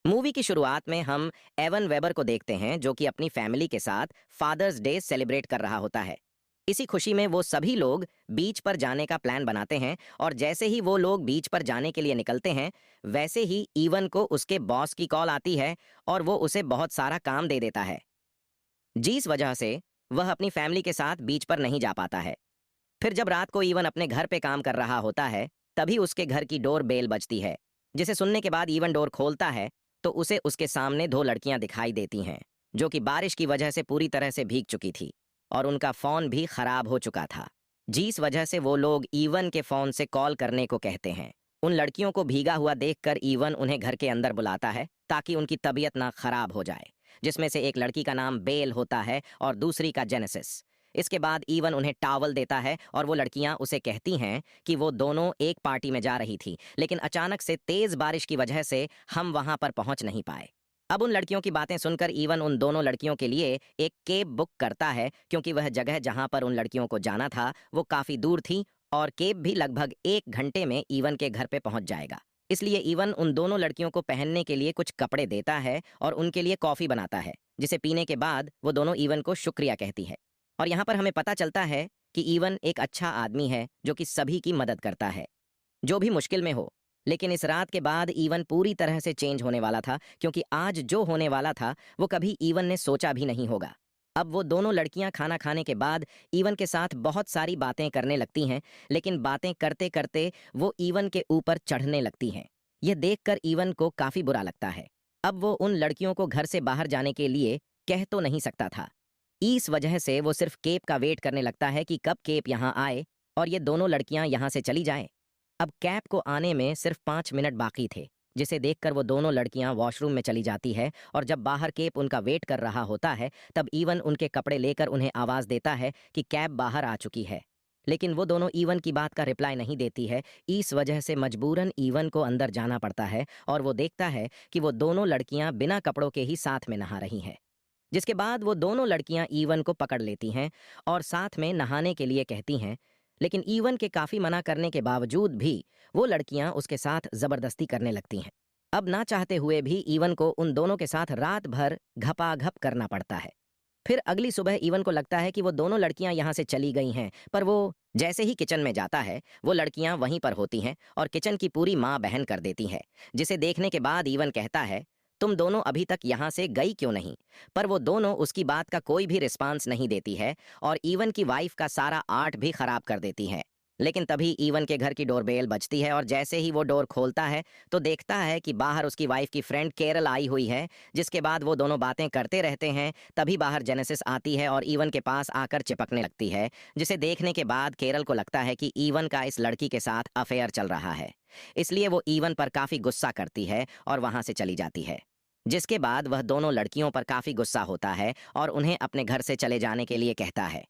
Movie की शुरुआत में हम एवन वेबर को देखते हैं जो कि अपनी फैमिली के साथ फादर्स डे सेलिब्रेट कर रहा होता है। इसी खुशी में वो सभी लोग बीच पर जाने का प्लान बनाते हैं और जैसे ही वो लोग बीच पर जाने के लिए निकलते हैं, वैसे ही ईवन को उसके बॉस की कॉल आती है और वो उसे बहुत सारा काम दे देता है, जिस वजह से वह अपनी फैमिली के साथ बीच पर नहीं जा पाता है। फिर जब रात को ईवन अपने घर पे काम कर रहा होता है, तभी उसके घर की डोर बेल बजती है, जिसे सुनने के बाद ईवन डोर खोलता है तो उसे उसके सामने दो लड़कियां दिखाई देती हैं, जो कि बारिश की वजह से पूरी तरह से भीग चुकी थी और उनका फोन भी खराब हो चुका था, जिस वजह से वो लोग ईवन के फोन से कॉल करने को कहते हैं। उन लड़कियों को भीगा हुआ देखकर ईवन उन्हें घर के अंदर बुलाता है ताकि उनकी तबीयत ना खराब हो जाए, जिसमें से एक लड़की का नाम बेल होता है और दूसरी का जेनेसिस। इसके बाद ईवन उन्हें टावल देता है और वो लड़कियां उसे कहती हैं कि वो दोनों एक पार्टी में जा रही थी, लेकिन अचानक से तेज बारिश की वजह से हम वहां पर पहुंच नहीं पाए। अब उन लड़कियों की बातें सुनकर ईवन उन दोनों लड़कियों के लिए एक कैब बुक करता है, क्योंकि वह जगह जहां पर उन लड़कियों को जाना था वो काफी दूर थी और कैब भी लगभग 1 घंटे में ईवन के घर पे पहुंच जाएगा। इसलिए ईवन उन दोनों लड़कियों को पहनने के लिए कुछ कपड़े देता है और उनके लिए कॉफी बनाता है, जिसे पीने के बाद वो दोनों ईवन को शुक्रिया कहती है। और यहाँ पर हमें पता चलता है कि ईवन एक अच्छा आदमी है जो कि सभी की मदद करता है, जो भी मुश्किल में हो। लेकिन इस रात के बाद ईवन पूरी तरह से चेंज होने वाला था, क्योंकि आज जो होने वाला था वो कभी ईवन ने सोचा भी नहीं होगा। अब वो दोनों लड़कियां खाना खाने के बाद ईवन के साथ बहुत सारी बातें करने लगती हैं, लेकिन बातें करते करते वो ईवन के ऊपर चढ़ने लगती हैं। यह देखकर ईवन को काफी बुरा लगता है। अब वो उन लड़कियों को घर से बाहर जाने के लिए कह तो नहीं सकता था। इस वजह से वो सिर्फ केप का वेट करने लगता है कि कब केप यहाँ आए और ये दोनों लड़कियां यहाँ से चली जाएं। अब कैप को आने में सिर्फ 5 मिनट बाकी थे, जिसे देखकर वो दोनों लड़कियां वॉशरूम में चली जाती है और जब बाहर केप उनका वेट कर रहा होता है, तब ईवन उनके कपड़े लेकर उन्हें आवाज देता है कि कैप बाहर आ चुकी है। लेकिन वो दोनों ईवन की बात का रिप्लाई नहीं देती है। इस वजह से मजबूरन ईवन को अंदर जाना पड़ता है और वो देखता है कि वो दोनों लड़कियां बिना कपड़ों के ही साथ में नहा रही हैं। जिसके बाद वो दोनों लड़कियां ईवन को पकड़ लेती हैं और साथ में नहाने के लिए कहती हैं, लेकिन ईवन के काफी मना करने के बावजूद भी वो लड़कियां उसके साथ जबरदस्ती करने लगती हैं। अब ना चाहते हुए भी ईवन को उन दोनों के साथ रात भर घपाघप करना पड़ता है। फिर अगली सुबह ईवन को लगता है कि वो दोनों लड़कियां यहाँ से चली गई हैं, पर वो जैसे ही किचन में जाता है वो लड़कियां वहीं पर होती हैं और किचन की पूरी माँ बहन कर देती हैं, जिसे देखने के बाद ईवन कहता है, तुम दोनों अभी तक यहाँ से गई क्यों नहीं? पर वो दोनों उसकी बात का कोई भी रिस्पांस नहीं देती है और ईवन की वाइफ का सारा आर्ट भी खराब कर देती है। लेकिन तभी ईवन के घर की डोरबेल बजती है और जैसे ही वो डोर खोलता है तो देखता है कि बाहर उसकी वाइफ की फ्रेंड केरल आई हुई है। जिसके बाद वो दोनों बातें करते रहते हैं। तभी बाहर जेनेसिस आती है और ईवन के पास आकर चिपकने लगती है, जिसे देखने के बाद केरल को लगता है कि ईवन का इस लड़की के साथ अफेयर चल रहा है। इसलिए वो ईवन पर काफी गुस्सा करती है और वहां से चली जाती है। जिसके बाद वह दोनों लड़कियों पर काफी गुस्सा होता है और उन्हें अपने घर से चले जाने के लिए कहता है,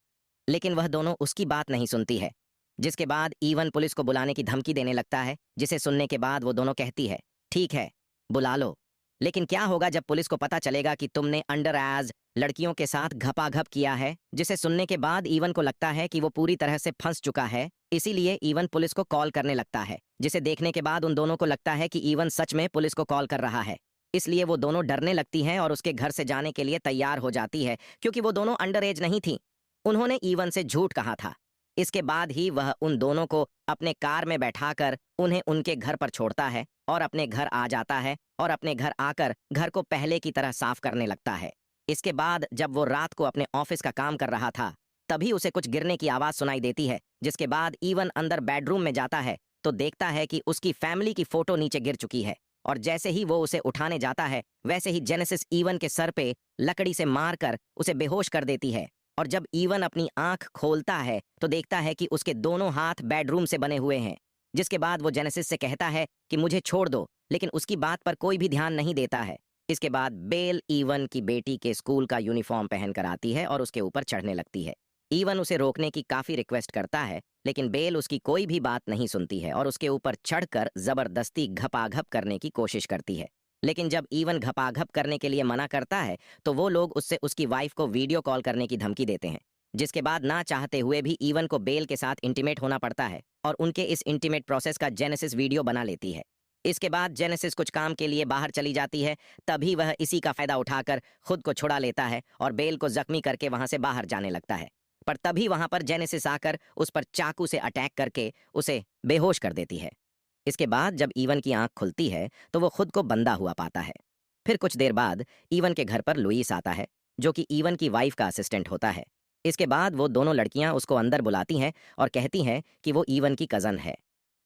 लेकिन वह दोनों उसकी बात नहीं सुनती है। जिसके बाद ईवन पुलिस को बुलाने की धमकी देने लगता है, जिसे सुनने के बाद वो दोनों कहती है, ठीक है, बुला लो। लेकिन क्या होगा जब पुलिस को पता चलेगा कि तुमने अंडर एज लड़कियों के साथ घपाघप किया है? जिसे सुनने के बाद ईवन को लगता है कि वो पूरी तरह से फंस चुका है। इसीलिए ईवन पुलिस को कॉल करने लगता है, जिसे देखने के बाद उन दोनों को लगता है कि ईवन सच में पुलिस को कॉल कर रहा है। इसलिए वो दोनों डरने लगती हैं और उसके घर से जाने के लिए तैयार हो जाती है, क्योंकि वो दोनों अंडर एज नहीं थी। उन्होंने ईवन से झूठ कहा था। इसके बाद ही वह उन दोनों को अपने कार में बैठाकर उन्हें उनके घर पर छोड़ता है और अपने घर आ जाता है और अपने घर आकर घर को पहले की तरह साफ करने लगता है। इसके बाद जब वो रात को अपने ऑफिस का काम कर रहा था, तभी उसे कुछ गिरने की आवाज सुनाई देती है। जिसके बाद ईवन अंदर बेडरूम में जाता है तो देखता है कि उसकी फैमिली की फोटो नीचे गिर चुकी है और जैसे ही वो उसे उठाने जाता है, वैसे ही जेनेसिस ईवन के सर पे लकड़ी से मारकर उसे बेहोश कर देती है। और जब ईवन अपनी आंख खोलता है तो देखता है कि उसके दोनों हाथ बेडरूम से बने हुए हैं। जिसके बाद वो जेनेसिस से कहता है कि मुझे छोड़ दो, लेकिन उसकी बात पर कोई भी ध्यान नहीं देता है। इसके बाद बेल ईवन की बेटी के स्कूल का यूनिफॉर्म पहनकर आती है और उसके ऊपर चढ़ने लगती है। ईवन उसे रोकने की काफी रिक्वेस्ट करता है, लेकिन बेल उसकी कोई भी बात नहीं सुनती है और उसके ऊपर चढ़कर जबरदस्ती घपाघप करने की कोशिश करती है। लेकिन जब ईवन घपाघप करने के लिए मना करता है तो वो लोग उससे उसकी वाइफ को वीडियो कॉल करने की धमकी देते हैं। जिसके बाद ना चाहते हुए भी ईवन को बेल के साथ इंटीमेट होना पड़ता है और उनके इस इंटीमेट प्रोसेस का जेनेसिस वीडियो बना लेती है। इसके बाद जेनेसिस कुछ काम के लिए बाहर चली जाती है। तभी वह इसी का फायदा उठाकर खुद को छुड़ा लेता है और बेल को जख्मी करके वहां से बाहर जाने लगता है। पर तभी वहां पर जेनेसिस आकर उस पर चाकू से अटैक करके उसे बेहोश कर देती है। इसके बाद जब ईवन की आंख खुलती है तो वो खुद को बंधा हुआ पाता है। फिर कुछ देर बाद ईवन के घर पर लुईस आता है, जो कि ईवन की वाइफ का असिस्टेंट होता है। इसके बाद वो दोनों लड़कियां उसको अंदर बुलाती हैं और कहती हैं कि वो ईवन की कज़न है।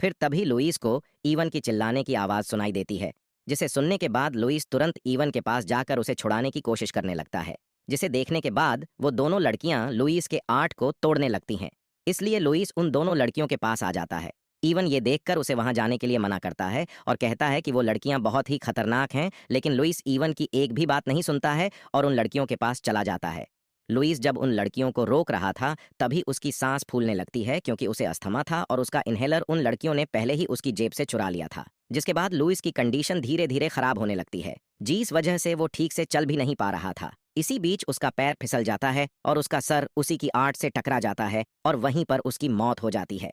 फिर तभी लुईस को ईवन की चिल्लाने की आवाज़ सुनाई देती है, जिसे सुनने के बाद लुईस तुरंत ईवन के पास जाकर उसे छुड़ाने की कोशिश करने लगता है। जिसे देखने के बाद वो दोनों लड़कियां लुईस के आर्ट को तोड़ने लगती हैं। इसलिए लुईस उन दोनों लड़कियों के पास आ जाता है। ईवन ये देखकर उसे वहां जाने के लिए मना करता है और कहता है कि वो लड़कियां बहुत ही खतरनाक हैं, लेकिन लुईस ईवन की एक भी बात नहीं सुनता है और उन लड़कियों के पास चला जाता है। लुईस जब उन लड़कियों को रोक रहा था तभी उसकी सांस फूलने लगती है, क्योंकि उसे अस्थमा था और उसका इन्हेलर उन लड़कियों ने पहले ही उसकी जेब से चुरा लिया था। जिसके बाद लुईस की कंडीशन धीरे धीरे खराब होने लगती है, जिस वजह से वो ठीक से चल भी नहीं पा रहा था। इसी बीच उसका पैर फिसल जाता है और उसका सर उसी की आर्ट से टकरा जाता है और वहीं पर उसकी मौत हो जाती है।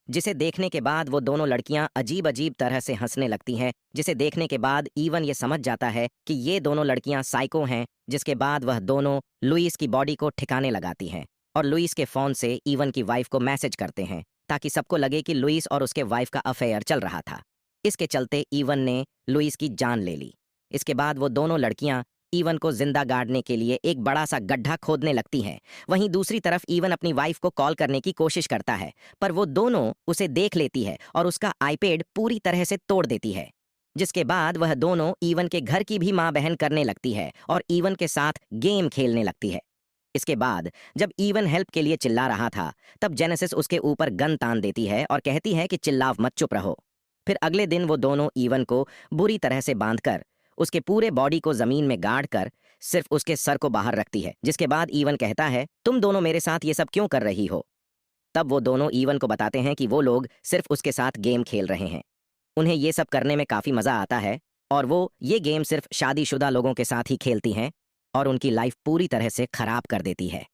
जिसे देखने के बाद वो दोनों लड़कियां अजीब अजीब तरह से हंसने लगती हैं। जिसे देखने के बाद ईवन ये समझ जाता है कि ये दोनों लड़कियां साइको हैं। जिसके बाद वह दोनों लुईस की बॉडी को ठिकाने लगाती हैं और लुईस के फोन से ईवन की वाइफ को मैसेज करते हैं, ताकि सबको लगे कि लुईस और उसके वाइफ का अफेयर चल रहा था। इसके चलते ईवन ने लुईस की जान ले ली। इसके बाद वो दोनों लड़कियां ईवन को जिंदा गाड़ने के लिए एक बड़ा सा गड्ढा खोदने लगती हैं। वहीं दूसरी तरफ ईवन अपनी वाइफ को कॉल करने की कोशिश करता है, पर वो दोनों उसे देख लेती है और उसका आईपैड पूरी तरह से तोड़ देती है। जिसके बाद वह दोनों ईवन के घर की भी मां बहन करने लगती है और ईवन के साथ गेम खेलने लगती है। इसके बाद जब ईवन हेल्प के लिए चिल्ला रहा था, तब जेनेसिस उसके ऊपर गन तान देती है और कहती है कि चिल्लाव मत, चुप रहो। फिर अगले दिन वो दोनों ईवन को बुरी तरह से बांधकर उसके पूरे बॉडी को जमीन में गाड़ कर सिर्फ उसके सर को बाहर रखती है। जिसके बाद ईवन कहता है, तुम दोनों मेरे साथ ये सब क्यों कर रही हो? तब वो दोनों ईवन को बताते हैं कि वो लोग सिर्फ उसके साथ गेम खेल रहे हैं। उन्हें ये सब करने में काफी मजा आता है और वो ये गेम सिर्फ शादीशुदा लोगों के साथ ही खेलती हैं और उनकी लाइफ पूरी तरह से खराब कर देती है।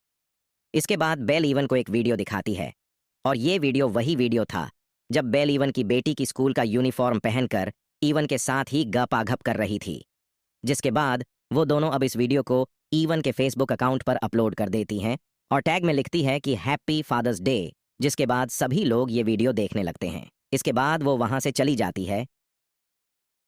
इसके बाद बेल ईवन को एक वीडियो दिखाती है और ये वीडियो वही वीडियो था जब बेल ईवन की बेटी की स्कूल का यूनिफॉर्म पहनकर ईवन के साथ ही गपागप कर रही थी। जिसके बाद वो दोनों अब इस वीडियो को ईवन के फेसबुक अकाउंट पर अपलोड कर देती हैं और टैग में लिखती है कि हैप्पी फादर्स डे। जिसके बाद सभी लोग ये वीडियो देखने लगते हैं। इसके बाद वो वहां से चली जाती है